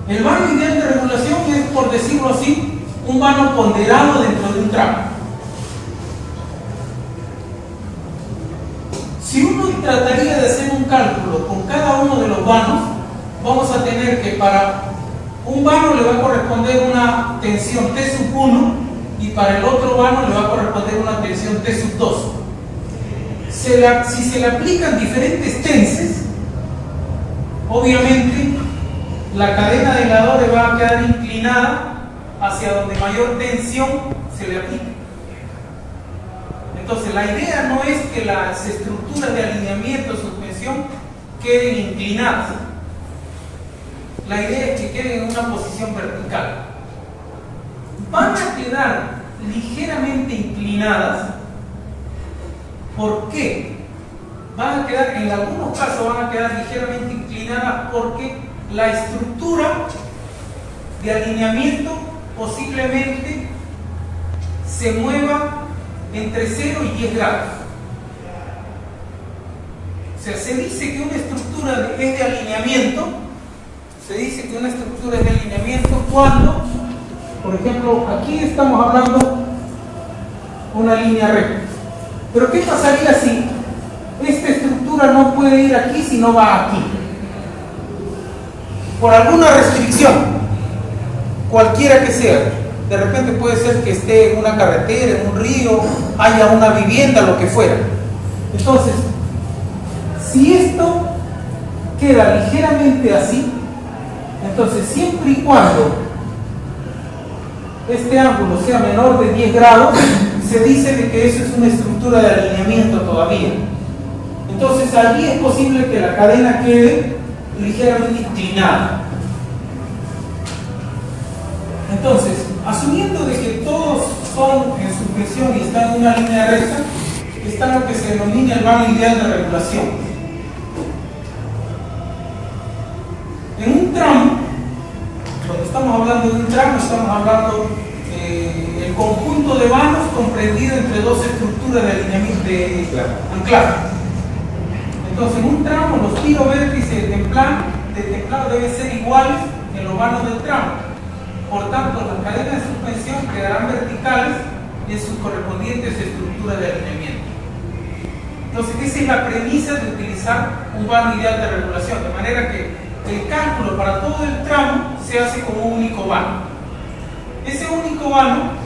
El vano ideal de regulación es, por decirlo así, un vano ponderado dentro de un tramo. Si uno trataría de hacer un cálculo con cada uno de los vanos, vamos a tener que para un vano le va a corresponder una tensión T sub 1 y para el otro vano le va a corresponder una tensión T sub 2. Si se le aplican diferentes tenses, obviamente la cadena de aisladores va a quedar inclinada hacia donde mayor tensión se le aplique. Entonces la idea no es que las estructuras de alineamiento o suspensión queden inclinadas. La idea es que queden en una posición vertical. Van a quedar ligeramente inclinadas. ¿Por qué? Van a quedar, en algunos casos van a quedar ligeramente inclinadas porque la estructura de alineamiento posiblemente se mueva entre 0 y 10 grados. O sea, se dice que una estructura es de alineamiento, cuando, por ejemplo, aquí estamos hablando una línea recta. Pero ¿qué pasaría si esta estructura no puede ir aquí si no va aquí? Por alguna restricción, cualquiera que sea. De repente puede ser que esté en una carretera, en un río, haya una vivienda, lo que fuera. Entonces, si esto queda ligeramente así, entonces siempre y cuando este ángulo sea menor de 10 grados, se dice de que eso es una estructura de alineamiento todavía. Entonces allí es posible que la cadena quede ligeramente inclinada. Entonces, asumiendo de que todos son en suspensión y están en una línea recta, está lo que se denomina el vano ideal de regulación. En un tramo, cuando estamos hablando de un tramo, estamos hablando del conjunto de vanos comprendido entre dos estructuras de alineamiento de anclaje. Entonces, en un tramo, los tiros vértices de templado deben ser iguales en los vanos del tramo. Por tanto, las cadenas de suspensión quedarán verticales en sus correspondientes estructuras de alineamiento. Entonces, esa es la premisa de utilizar un vano ideal de regulación, de manera que el cálculo para todo el tramo se hace con un único vano. Ese único vano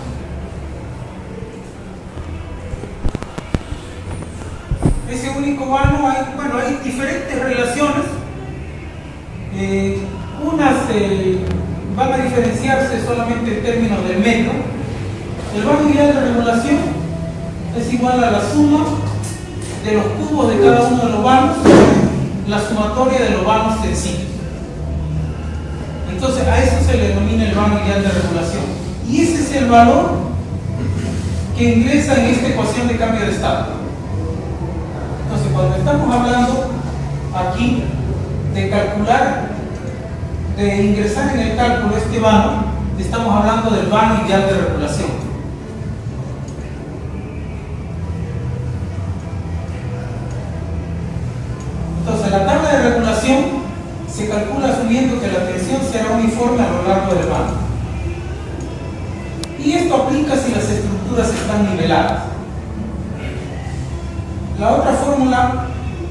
hay diferentes relaciones. Unas van a diferenciarse solamente en términos del metro. El vano ideal de regulación es igual a la suma de los cubos de cada uno de los vanos, la sumatoria de los vanos sencillos. Entonces a eso se le denomina el vano ideal de regulación. Y ese es el valor que ingresa en esta ecuación de cambio de estado. Entonces, cuando estamos hablando aquí de calcular, de ingresar en el cálculo este vano, estamos hablando del vano ideal de regulación. Entonces, la tabla de regulación se calcula asumiendo que la tensión será uniforme a lo largo del vano. Y esto aplica si las estructuras están niveladas. La otra fórmula,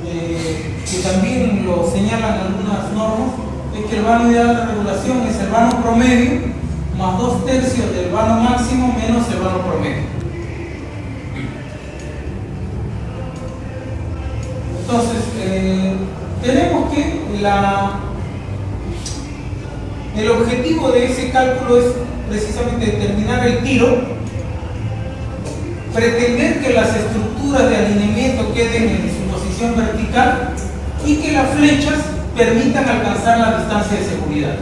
que también lo señalan algunas normas, es que el vano ideal de regulación es el vano promedio más 2/3 del vano máximo menos el vano promedio. Entonces, tenemos que el objetivo de ese cálculo es precisamente determinar el tiro, pretender que las estructuras de alineamiento queden en su posición vertical y que las flechas permitan alcanzar la distancia de seguridad.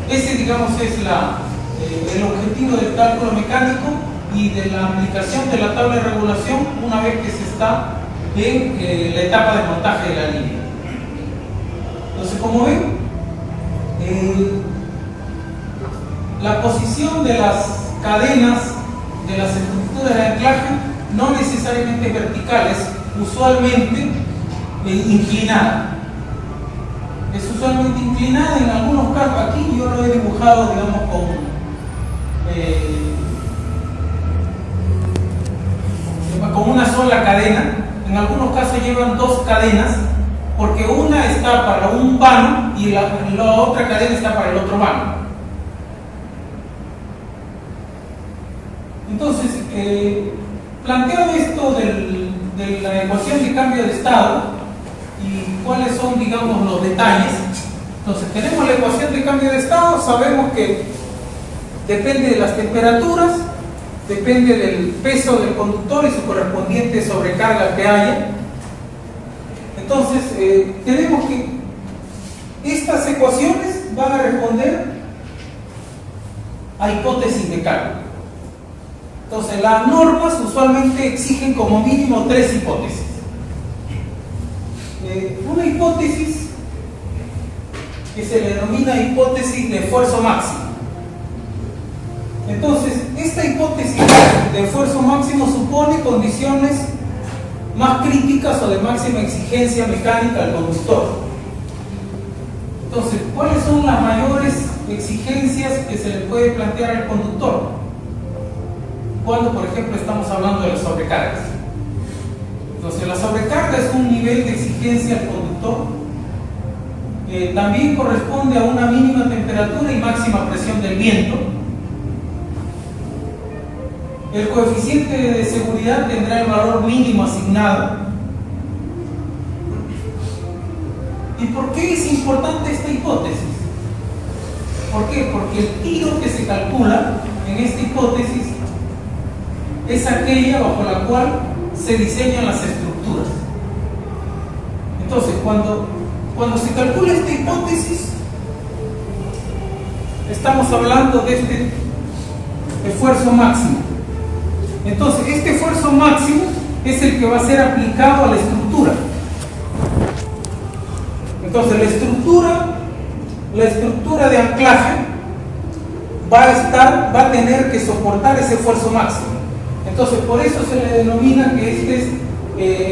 Ese, digamos, es el objetivo del cálculo mecánico y de la aplicación de la tabla de regulación una vez que se está en la etapa de montaje de la línea. Entonces, como ven, la posición de las cadenas de las estructuras de anclaje no necesariamente verticales, usualmente inclinada. Es usualmente inclinada. En algunos casos, aquí yo lo he dibujado, digamos, con una sola cadena. En algunos casos llevan dos cadenas, porque una está para un vano y la otra cadena está para el otro vano. Entonces, planteado esto de la ecuación de cambio de estado y cuáles son, digamos, los detalles. Entonces, tenemos la ecuación de cambio de estado. Sabemos que depende de las temperaturas, depende del peso del conductor y su correspondiente sobrecarga que haya. Entonces, tenemos que estas ecuaciones van a responder a hipótesis de cálculo. Entonces, las normas usualmente exigen como mínimo 3 hipótesis. Una hipótesis que se le denomina hipótesis de esfuerzo máximo. Entonces, esta hipótesis de esfuerzo máximo supone condiciones más críticas o de máxima exigencia mecánica al conductor. Entonces, ¿cuáles son las mayores exigencias que se le puede plantear al conductor cuando, por ejemplo, estamos hablando de las sobrecargas? Entonces, la sobrecarga es un nivel de exigencia al conductor. También corresponde a una mínima temperatura y máxima presión del viento. El coeficiente de seguridad tendrá el valor mínimo asignado. ¿Y por qué es importante esta hipótesis? ¿Por qué? Porque el tiro que se calcula en esta hipótesis es aquella bajo la cual se diseñan las estructuras. Entonces, cuando se calcula esta hipótesis, estamos hablando de este esfuerzo máximo. Entonces, este esfuerzo máximo es el que va a ser aplicado a la estructura. Entonces, la estructura de anclaje va a tener que soportar ese esfuerzo máximo. Entonces, por eso se le denomina que este es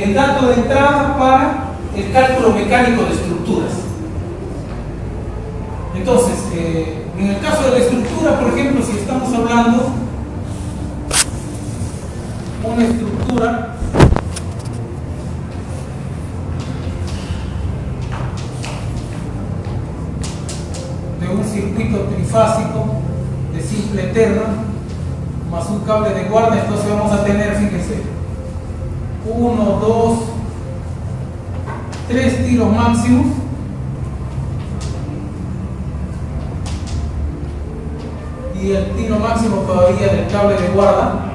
el dato de entrada para el cálculo mecánico de estructuras. Entonces, en el caso de la estructura, por ejemplo, si estamos hablando una estructura de un circuito trifásico de simple eterna más un cable de guarda, entonces vamos a tener, fíjense, 1, 2, 3 tiros máximos y el tiro máximo todavía del cable de guarda.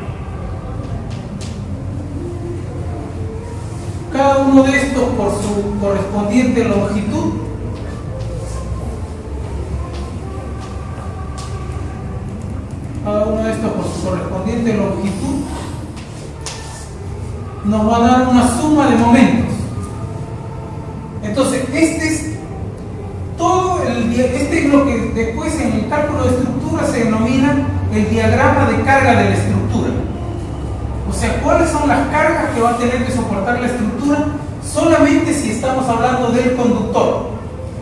Cada uno de estos por su correspondiente longitud nos va a dar una suma de momentos. Entonces, este es lo que después en el cálculo de estructura se denomina el diagrama de carga de la estructura. O sea, ¿cuáles son las cargas que va a tener que soportar la estructura? Solamente si estamos hablando del conductor.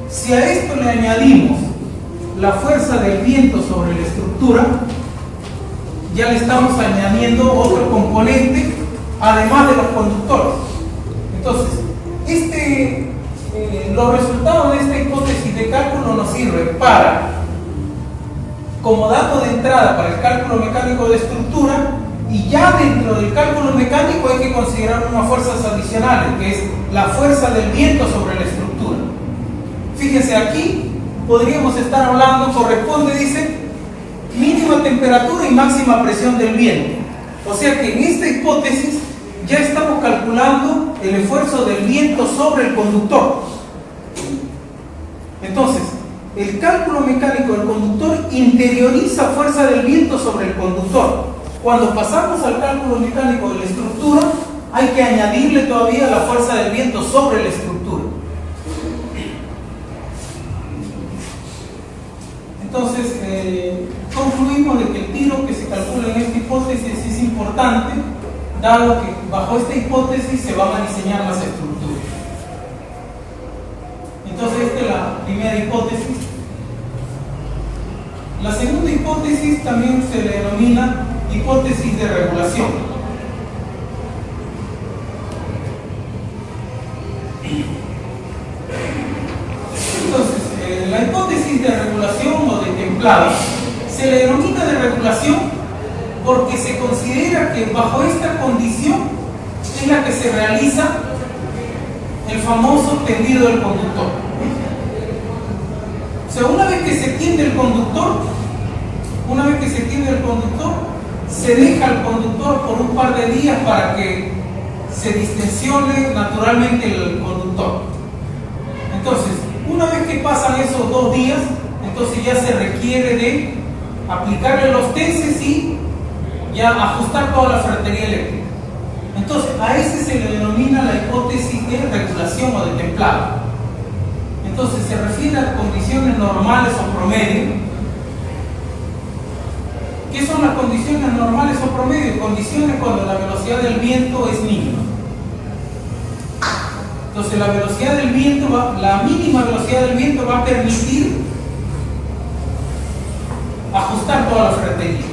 Si a esto le añadimos la fuerza del viento sobre la estructura, ya le estamos añadiendo otro componente además de los conductores. Entonces, los resultados de esta hipótesis de cálculo nos sirven como dato de entrada para el cálculo mecánico de estructura, y ya dentro del cálculo mecánico hay que considerar unas fuerzas adicionales, que es la fuerza del viento sobre la estructura. Fíjense, aquí podríamos estar hablando, dice, mínima temperatura y máxima presión del viento. O sea que en esta hipótesis ya estamos calculando el esfuerzo del viento sobre el conductor. Entonces, el cálculo mecánico del conductor interioriza fuerza del viento sobre el conductor. Cuando pasamos al cálculo mecánico de la estructura, hay que añadirle todavía la fuerza del viento sobre la estructura. Entonces, concluimos de que el tiro que se calcula en esta hipótesis es importante, dado que bajo esta hipótesis se van a diseñar las estructuras. Entonces, esta es la primera hipótesis. La segunda hipótesis también se le denomina hipótesis de regulación. Entonces, la hipótesis de regulación o de templado se le denomina de regulación porque se considera que bajo esta condición es la que se realiza el famoso tendido del conductor. O sea, una vez que se tiende el conductor, se deja al conductor por un par de días para que se distensione naturalmente el conductor. Entonces, una vez que pasan esos 2 días, entonces ya se requiere de aplicarle los tenses y ya ajustar toda la ferretería eléctrica. Entonces, a ese se le denomina la hipótesis de regulación o de templado. Entonces, se refiere a condiciones normales o promedio. ¿Qué son las condiciones normales o promedio? Condiciones cuando la velocidad del viento es mínima. Entonces, la velocidad del viento, la mínima velocidad del viento va a permitir ajustar toda la ferretería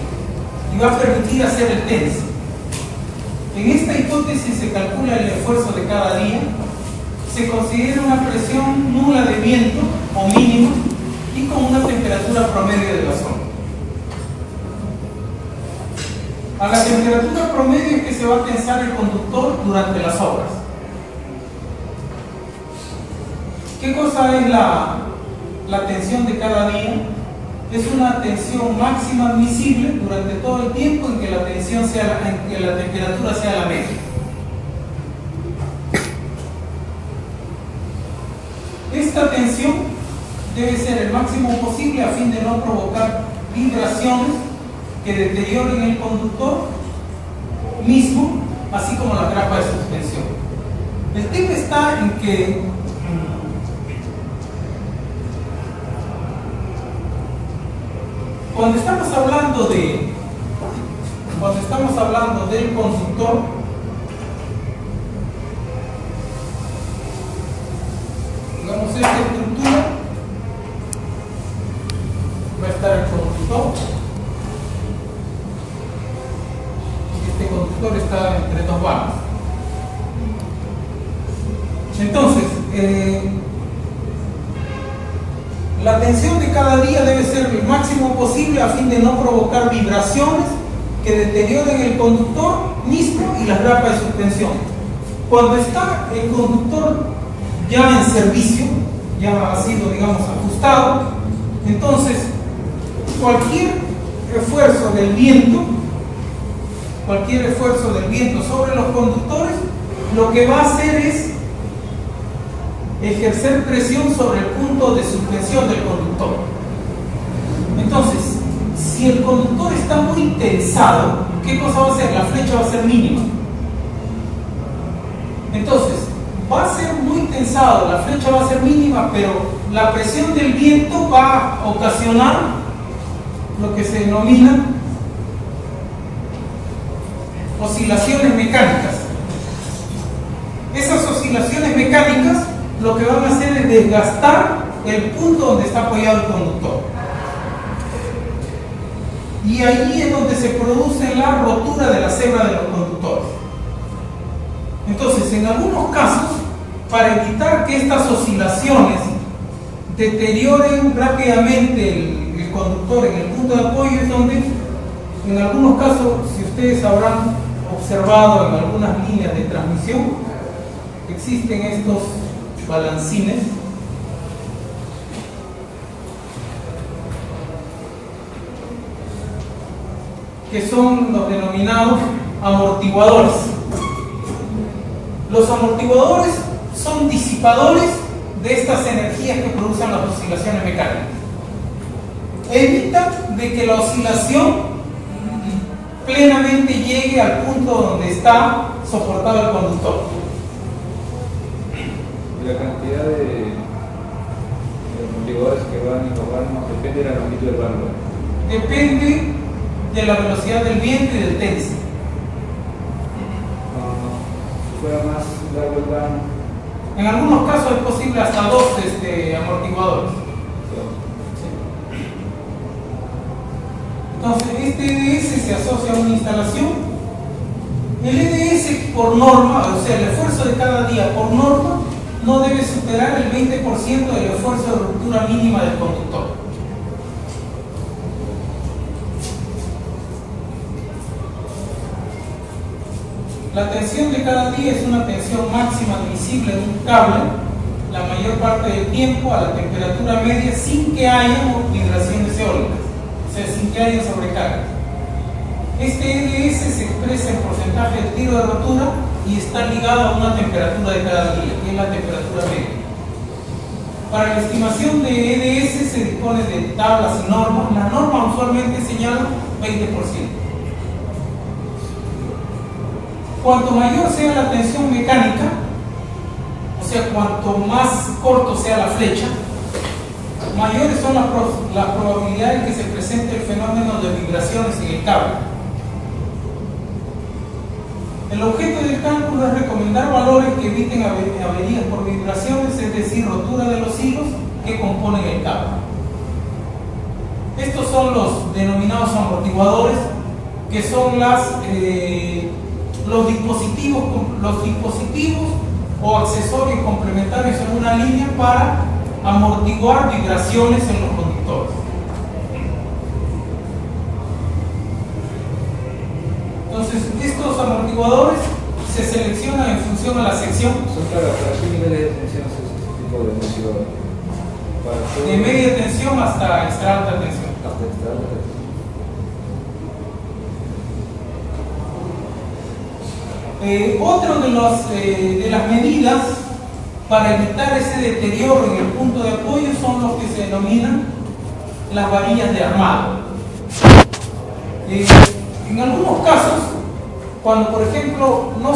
y va a permitir hacer el tense. En esta hipótesis se calcula el esfuerzo de cada día, se considera una presión nula de viento o mínima y con una temperatura promedio de la zona. A la temperatura promedio es que se va a tensar el conductor durante las obras. ¿Qué cosa es la tensión de cada día? Es una tensión máxima admisible durante todo el tiempo en que la temperatura sea la media. Esta tensión debe ser el máximo posible a fin de no provocar vibraciones que deterioren el conductor mismo, así como la grapa de suspensión. El tema está en que cuando estamos hablando del conductor, digamos esta estructura, va a estar el conductor. Este conductor está entre 2 vanos. Entonces, la tensión de cada día debe ser el máximo posible a fin de no provocar vibraciones que deterioren el conductor mismo y las grapas de suspensión. Cuando está el conductor ya en servicio, ya ha sido, digamos, ajustado, entonces cualquier esfuerzo del viento sobre los conductores, lo que va a hacer es ejercer presión sobre el punto de suspensión del conductor. Entonces, si el conductor está muy tensado, ¿qué cosa va a hacer? La flecha va a ser mínima. Entonces, va a ser muy tensado, la flecha va a ser mínima, pero la presión del viento va a ocasionar lo que se denomina oscilaciones mecánicas. Esas oscilaciones mecánicas lo que van a hacer es desgastar el punto donde está apoyado el conductor. Y ahí es donde se produce la rotura de la cebra de los conductores. Entonces, en algunos casos, para evitar que estas oscilaciones deterioren rápidamente el conductor en el punto de apoyo, es donde, en algunos casos, si ustedes habrán observado en algunas líneas de transmisión, existen estos balancines que son los denominados amortiguadores. Los amortiguadores son disipadores de estas energías que producen las oscilaciones mecánicas. Evitan de que la oscilación plenamente llegue al punto donde está soportado el conductor. La cantidad de amortiguadores que van y no van depende de la longitud del vano. Depende de la velocidad del viento y del tense. Si fuera más largo el vano, En algunos casos es posible hasta 2 amortiguadores. Entonces, este EDS se asocia a una instalación. El EDS por norma, o sea, el esfuerzo de cada día por norma, no debe superar el 20% del esfuerzo de ruptura mínima del conductor. La tensión de cada día es una tensión máxima admisible de un cable la mayor parte del tiempo a la temperatura media sin que haya vibraciones eólicas, o sea, sin que haya sobrecarga. Este EDS se expresa en porcentaje de tiro de rotura y está ligado a una temperatura de cada día, que es la temperatura media. Para la estimación de EDS se dispone de tablas y normas. La norma usualmente señala 20%. Cuanto mayor sea la tensión mecánica, o sea, cuanto más corto sea la flecha, mayores son las probabilidades que se presente el fenómeno de vibraciones en el cable. El objeto del cálculo es recomendar valores que eviten averías por vibraciones, es decir, rotura de los hilos que componen el cable. Estos son los denominados amortiguadores, que son los dispositivos o accesorios complementarios en una línea para amortiguar vibraciones en los conductores. Entonces, estos amortiguadores se seleccionan en función a la sección. Son para qué niveles de tensión es este tipo de amortiguador? De media tensión hasta extra alta tensión. Hasta extra alta tensión. Otro de las medidas para evitar ese deterioro en el punto de apoyo son los que se denominan las varillas de armado. En algunos casos, cuando por ejemplo no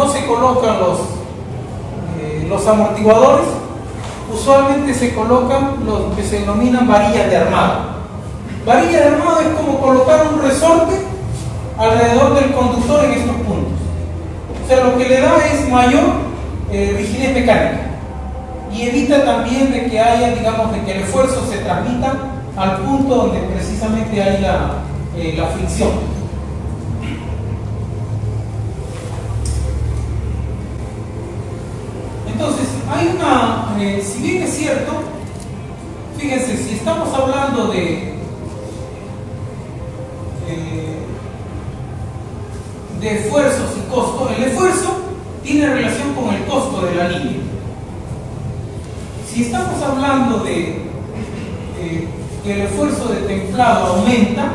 se colocan los amortiguadores, usualmente se colocan los que se denominan varillas de armado. Varilla de armado es como colocar un resorte alrededor del conductor en estos puntos. O sea, lo que le da es mayor rigidez mecánica y evita también de que haya, digamos, de que el esfuerzo se transmita al punto donde precisamente hay la fricción. Entonces, hay si bien es cierto, fíjense, si estamos hablando de esfuerzos y costos, el esfuerzo tiene relación con el costo de la línea. Si estamos hablando de que el esfuerzo de templado aumenta,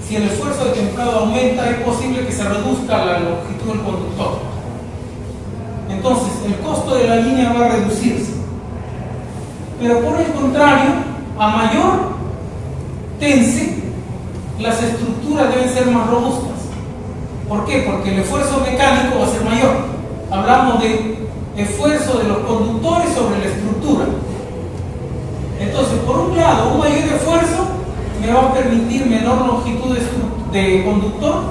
si el esfuerzo de templado aumenta, es posible que se reduzca la longitud del conductor. Entonces, el costo de la línea va a reducirse. Pero por el contrario, a mayor tense, las estructuras deben ser más robustas. ¿Por qué? Porque el esfuerzo mecánico va a ser mayor. Hablamos de esfuerzo de los conductores sobre la estructura. Entonces, por un lado, un mayor esfuerzo me va a permitir menor longitud de conductor,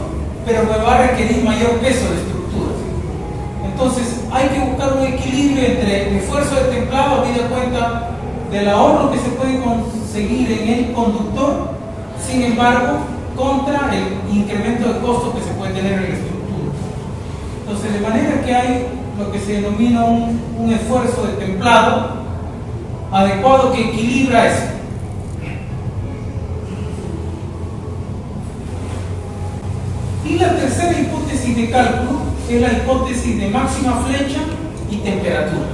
pero me va a requerir mayor peso de estructura. Entonces, hay que buscar un equilibrio entre el esfuerzo de templado, habida cuenta del ahorro que se puede conseguir en el conductor, sin embargo, contra el incremento de costos que se puede tener en la estructura. Entonces, de manera que hay lo que se denomina un esfuerzo de templado adecuado que equilibra eso. Y la tercera hipótesis de cálculo es la hipótesis de máxima flecha y temperatura.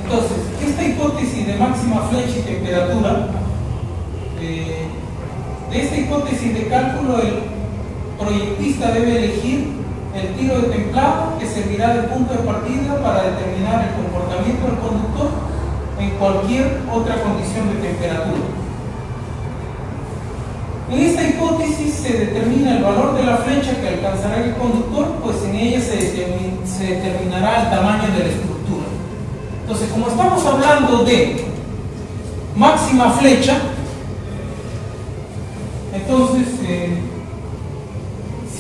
Entonces, esta hipótesis de máxima flecha y temperatura, de esta hipótesis de cálculo, el proyectista debe elegir el tiro de templado que servirá de punto de partida para determinar el comportamiento del conductor en cualquier otra condición de temperatura. En esta hipótesis se determina el valor de la flecha que alcanzará el conductor, pues en ella se determinará el tamaño de la estructura. Entonces, como estamos hablando de máxima flecha, entonces,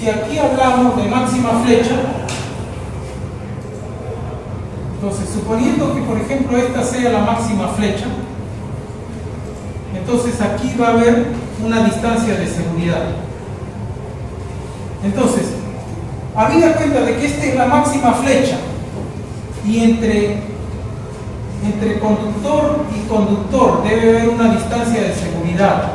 si aquí hablamos de máxima flecha, entonces suponiendo que por ejemplo esta sea la máxima flecha, entonces aquí va a haber una distancia de seguridad. Entonces, habida cuenta de que esta es la máxima flecha y entre conductor y conductor debe haber una distancia de seguridad,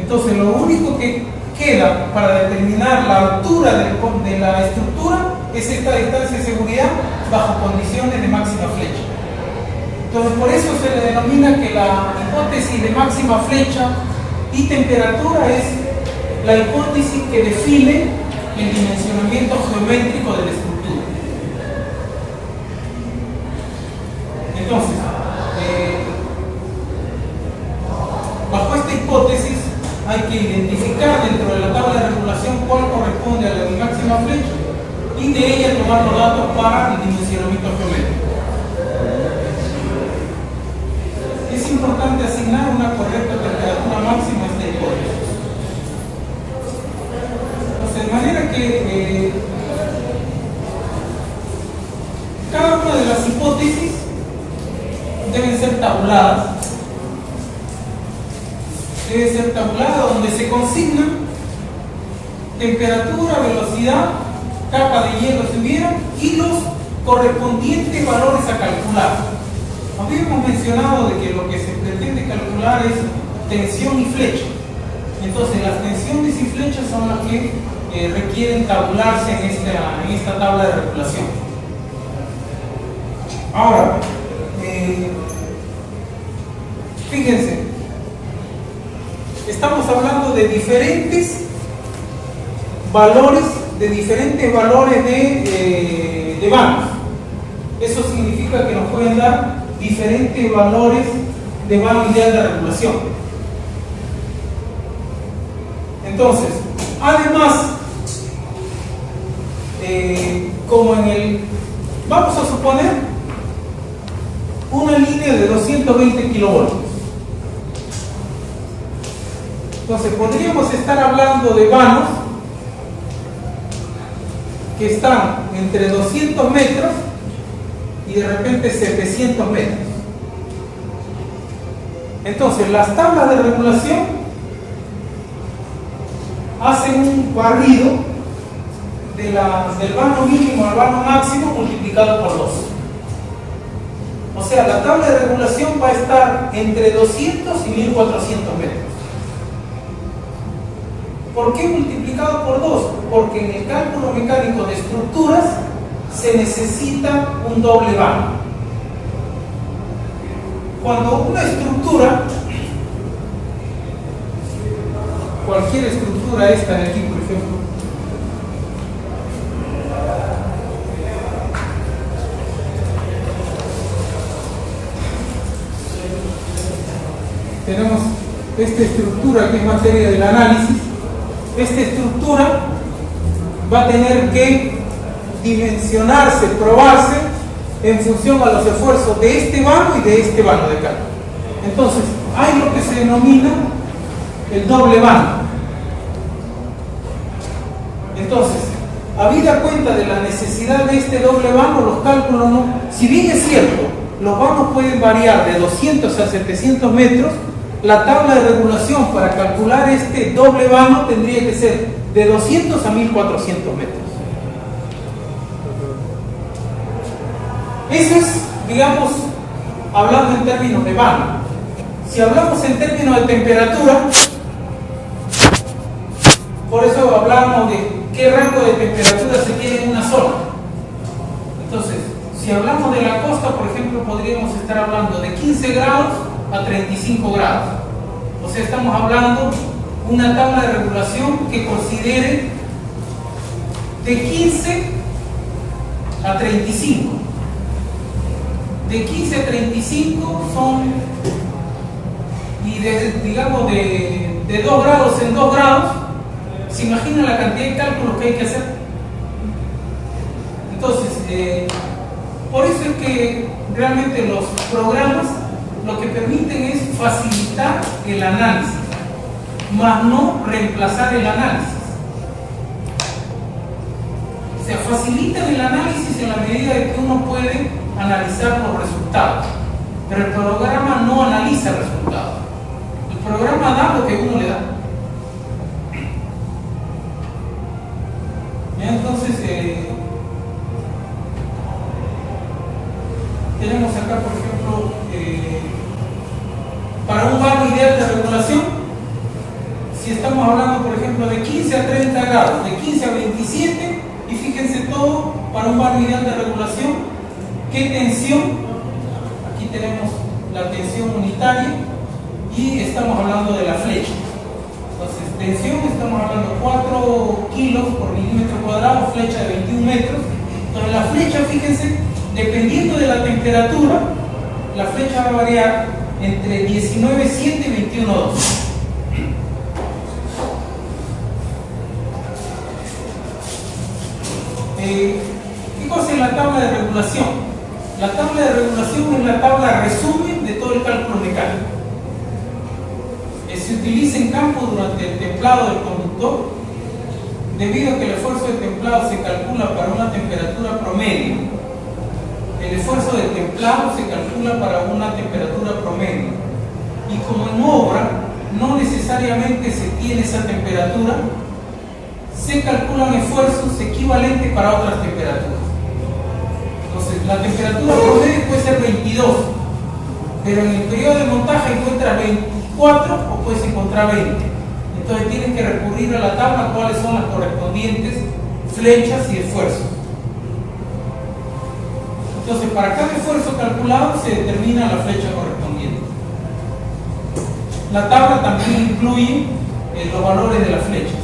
entonces lo único que queda para determinar la altura de la estructura es esta distancia de seguridad bajo condiciones de máxima flecha. Entonces por eso se le denomina que la hipótesis de máxima flecha y temperatura es la hipótesis que define el dimensionamiento geométrico de la estructura. Entonces, bajo esta hipótesis hay que identificar dentro de la tabla de regulación cuál corresponde a la máxima flecha y de ella tomar los datos para el dimensionamiento geométrico. Es importante asignar una correcta temperatura máxima a esta hipótesis. Entonces, de manera que cada una de las hipótesis deben ser tabuladas. Debe ser tabulada donde se consigna temperatura, velocidad, capa de hielo si hubiera y los correspondientes valores a calcular. Habíamos mencionado de que lo que se pretende calcular es tensión y flecha. Entonces las tensiones y flechas son las que requieren tabularse en esta tabla de regulación. Ahora, fíjense, estamos hablando de diferentes valores de vanos. Eso significa que nos pueden dar diferentes valores de vano ideal de regulación. Entonces, además, como vamos a suponer una línea de 220 kilovoltios. Entonces podríamos estar hablando de vanos que están entre 200 metros y de repente 700 metros. Entonces las tablas de regulación hacen un barrido del vano mínimo al vano máximo multiplicado por 2. O sea, la tabla de regulación va a estar entre 200 y 1400 metros. ¿Por qué multiplicado por 2? Porque en el cálculo mecánico de estructuras se necesita un doble vano. Cuando una estructura, cualquier estructura, esta de aquí por ejemplo, tenemos esta estructura que es materia del análisis. Esta estructura va a tener que dimensionarse, probarse en función a los esfuerzos de este vano y de este vano de acá. Entonces, hay lo que se denomina el doble vano. Entonces, habida cuenta de la necesidad de este doble vano, los cálculos no. Si bien es cierto, los vanos pueden variar de 200 a 700 metros, la tabla de regulación para calcular este doble vano tendría que ser de 200 a 1400 metros. Eso es, digamos, hablando en términos de vano. Si hablamos en términos de temperatura, por eso hablamos de qué rango de temperatura se tiene en una zona. Entonces, si hablamos de la costa, por ejemplo, podríamos estar hablando de 15 grados a 35 grados. O sea, estamos hablando de una tabla de regulación que considere de 15 a 35. De 15 a 35 son, y digamos de 2 grados en 2 grados, ¿se imaginan la cantidad de cálculos que hay que hacer? Entonces, por eso es que realmente los programas lo que permiten es facilitar el análisis, más no reemplazar el análisis. facilitan el análisis en la medida de que uno puede analizar los resultados, pero el programa no analiza el resultado. El programa da lo que uno le da. Entonces, tenemos acá, por ejemplo, para un barro ideal de regulación, si estamos hablando, por ejemplo, de 15 a 30 grados, de 15 a 27, y fíjense todo para un barro ideal de regulación, ¿qué tensión? Aquí tenemos la tensión unitaria y estamos hablando de la flecha. Entonces, tensión, estamos hablando de 4 kilos por milímetro cuadrado, flecha de 21 metros. Entonces, la flecha, fíjense, dependiendo de la temperatura, la flecha va a variar entre 19,7 y 21,2. ¿Qué cosa es la tabla de regulación? La tabla de regulación es la tabla resumen de todo el cálculo mecánico. Se utiliza en campo durante el templado del conductor, debido a que el esfuerzo de templado se calcula para una temperatura promedio. El esfuerzo de templado se calcula para una temperatura promedio. Y como en obra no necesariamente se tiene esa temperatura, se calculan esfuerzos equivalentes para otras temperaturas. Entonces, la temperatura promedio puede ser 22, pero en el periodo de montaje encuentras 24 o puedes encontrar 20. Entonces tienes que recurrir a la tabla cuáles son las correspondientes flechas y esfuerzos. Entonces, para cada esfuerzo calculado se determina la flecha correspondiente. La tabla también incluye los valores de las flechas.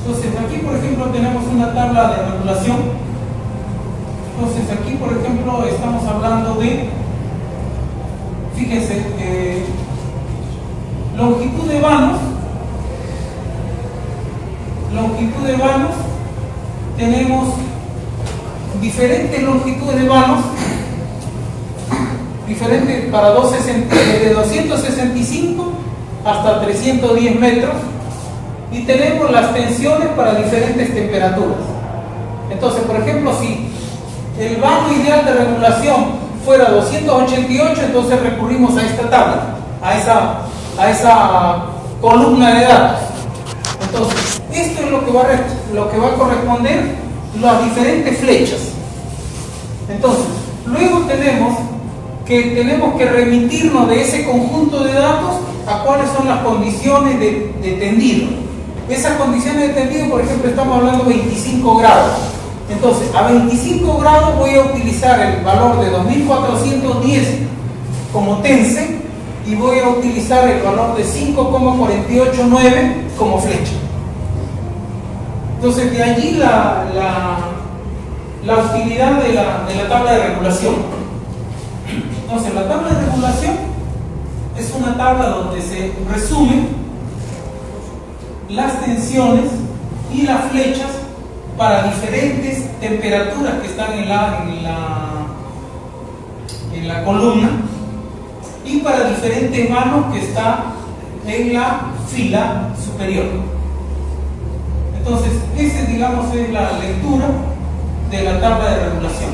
Entonces, aquí, por ejemplo, tenemos una tabla de regulación. Entonces, aquí, por ejemplo, estamos hablando de, fíjense, longitud de vanos. Longitud de vanos, tenemos diferentes longitudes de vanos, diferentes para desde 265 hasta 310 metros, y tenemos las tensiones para diferentes temperaturas. Entonces, por ejemplo, si el vano ideal de regulación fuera 288, entonces recurrimos a esta tabla, a esa columna de datos. Entonces, esto es lo que va a corresponder las diferentes flechas. Entonces, luego tenemos que remitirnos de ese conjunto de datos a cuáles son las condiciones de tendido. Esas condiciones de tendido, por ejemplo, estamos hablando de 25 grados. Entonces, a 25 grados voy a utilizar el valor de 2410 como tense y voy a utilizar el valor de 5,489 como flecha. Entonces, de allí la utilidad de la tabla de regulación. Entonces, la tabla de regulación es una tabla donde se resumen las tensiones y las flechas para diferentes temperaturas que están en la columna y para diferentes vanos que están en la fila superior. Entonces, esa, digamos, es la lectura de la tabla de regulación.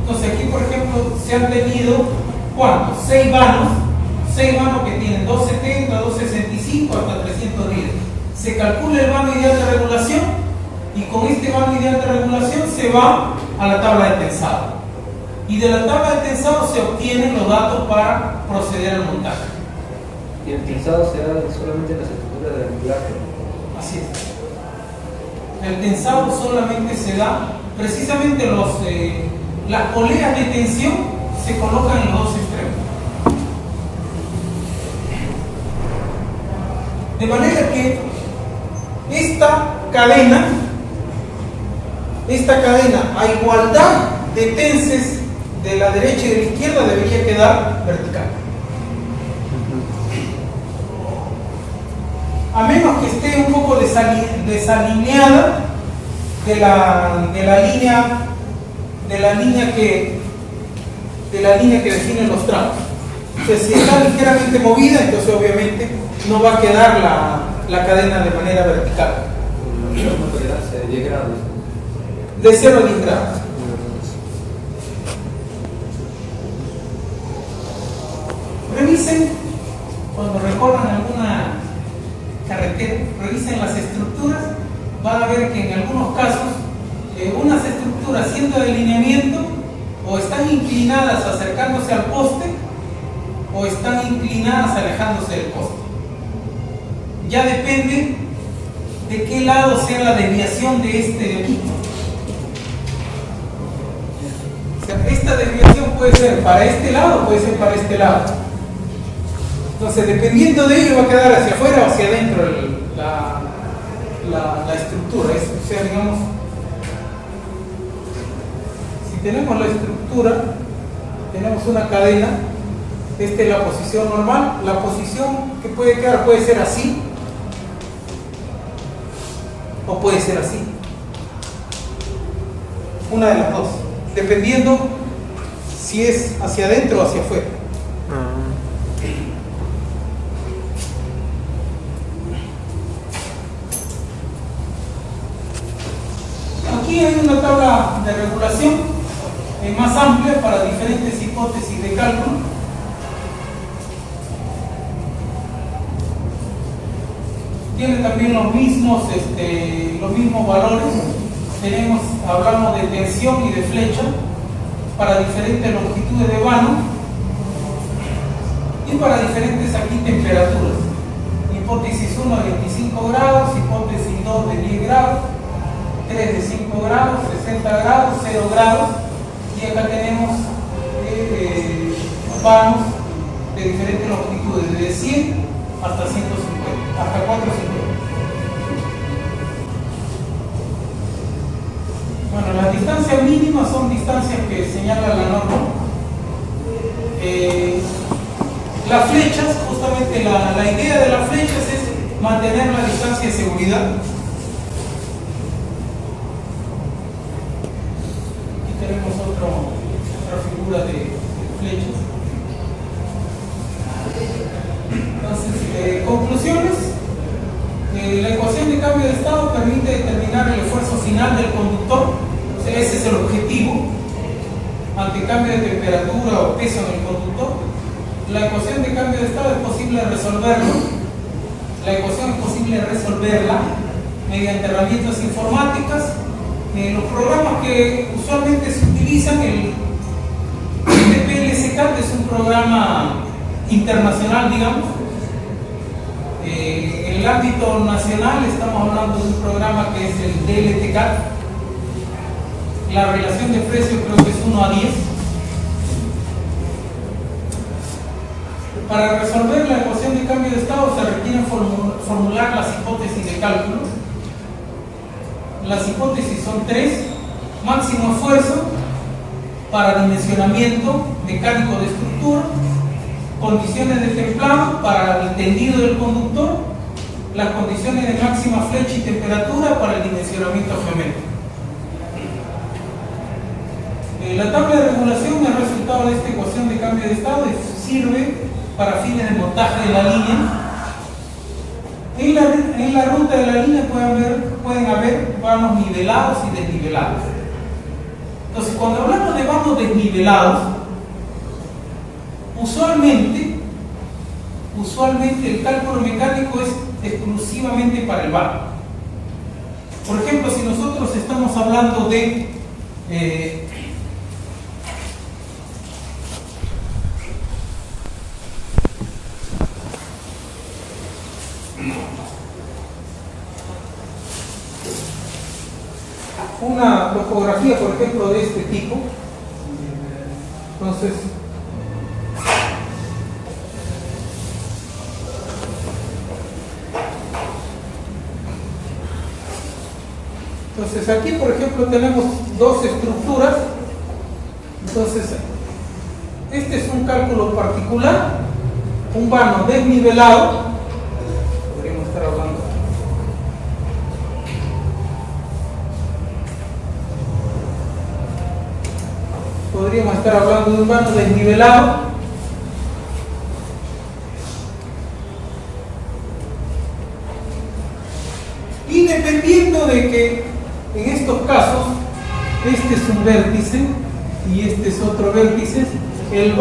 Entonces, aquí, por ejemplo, se han tenido, ¿cuántos? 6 vanos que tienen 270, 265 hasta 310. Se calcula el vano ideal de regulación y con este vano ideal de regulación se va a la tabla de tensado. Y de la tabla de tensado se obtienen los datos para proceder al montaje. Y el tensado se da solamente en las estructuras del anclaje. Así es. El tensado solamente se da, precisamente las poleas de tensión se colocan en los dos extremos. De manera que esta cadena, a igualdad de tenses de la derecha y de la izquierda, debería quedar vertical. A menos que esté un poco desalineada de la línea que define los tramos. Entonces, si está ligeramente movida, entonces obviamente no va a quedar la cadena de manera vertical. una tolerancia de 10 grados. De 0 a 10 grados. Revisen, cuando recorran alguna carretera, revisen las estructuras, van a ver que en algunos casos unas estructuras siendo de lineamiento o están inclinadas acercándose al poste o están inclinadas alejándose del poste. Ya depende de qué lado sea la desviación de este de aquí. O sea, esta desviación puede ser para este lado o puede ser para este lado. Entonces, dependiendo de ello, va a quedar hacia afuera o hacia adentro la estructura. O sea, digamos, si tenemos la estructura, tenemos una cadena, esta es la posición normal. La posición que puede quedar puede ser así o puede ser así. Una de las dos, dependiendo si es hacia adentro o hacia afuera. Aquí hay una tabla de regulación más amplia para diferentes hipótesis de cálculo. Tiene también los mismos valores. Hablamos de tensión y de flecha para diferentes longitudes de vano y para diferentes aquí temperaturas. Hipótesis 1 de 25 grados, hipótesis 2 de 10 grados, 3 de 5 grados, 60 grados, 0 grados, y acá tenemos vanos de diferentes longitudes, desde 100 hasta 150, hasta 450. Bueno, las distancias mínimas son distancias que señala la norma. Las flechas, justamente la idea de las flechas es mantener la distancia de seguridad. Tenemos otra figura de flechas. Entonces, conclusiones. La ecuación de cambio de estado permite determinar el esfuerzo final del conductor. O sea, ese es el objetivo ante cambio de temperatura o peso en el conductor. La ecuación de cambio de estado es posible resolverlo. La ecuación es posible resolverla mediante herramientas informáticas. Los programas que usualmente se utilizan, el TPLSCAD es un programa internacional, digamos. En el ámbito nacional estamos hablando de un programa que es el DLTCAD. La relación de precios creo que es 1 a 10. Para resolver la ecuación de cambio de estado se requiere formular las hipótesis de cálculo. Las hipótesis son 3: máximo esfuerzo para dimensionamiento mecánico de estructura, condiciones de templado para el tendido del conductor, las condiciones de máxima flecha y temperatura para el dimensionamiento geométrico. La tabla de regulación es el resultado de esta ecuación de cambio de estado y sirve para fines de montaje de la línea. En la ruta de la línea pueden haber vanos nivelados y desnivelados. Entonces, cuando hablamos de vanos desnivelados, usualmente el cálculo mecánico es exclusivamente para el vano. Por ejemplo, si nosotros estamos hablando de una topografía, por ejemplo, de este tipo, entonces aquí, por ejemplo, tenemos dos estructuras. Entonces, este es un cálculo particular, un vano desnivelado. Podríamos estar hablando. Podríamos estar hablando de un vano desnivelado. Y dependiendo En estos casos, este es un vértice y este es otro vértice. El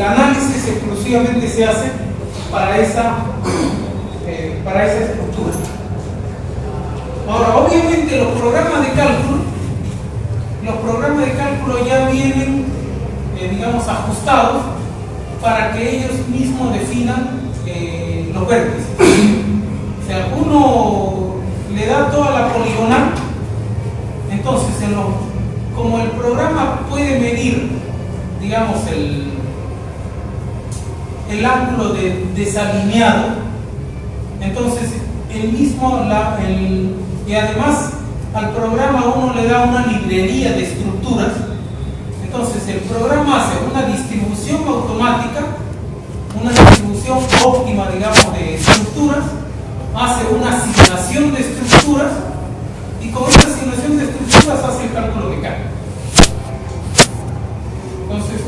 análisis exclusivamente se hace para esa estructura. Ahora, obviamente los programas de cálculo ya vienen, digamos, ajustados para que ellos mismos definan los vértices. O sea, uno le da toda la poligonal, entonces como el programa puede medir, digamos, el ángulo desalineado, entonces y además al programa uno le da una librería de estructuras, entonces el programa hace una distribución automática, una distribución óptima, digamos, de estructuras, hace una asignación de estructuras y con esa asignación de estructuras hace el cálculo de carga. Entonces,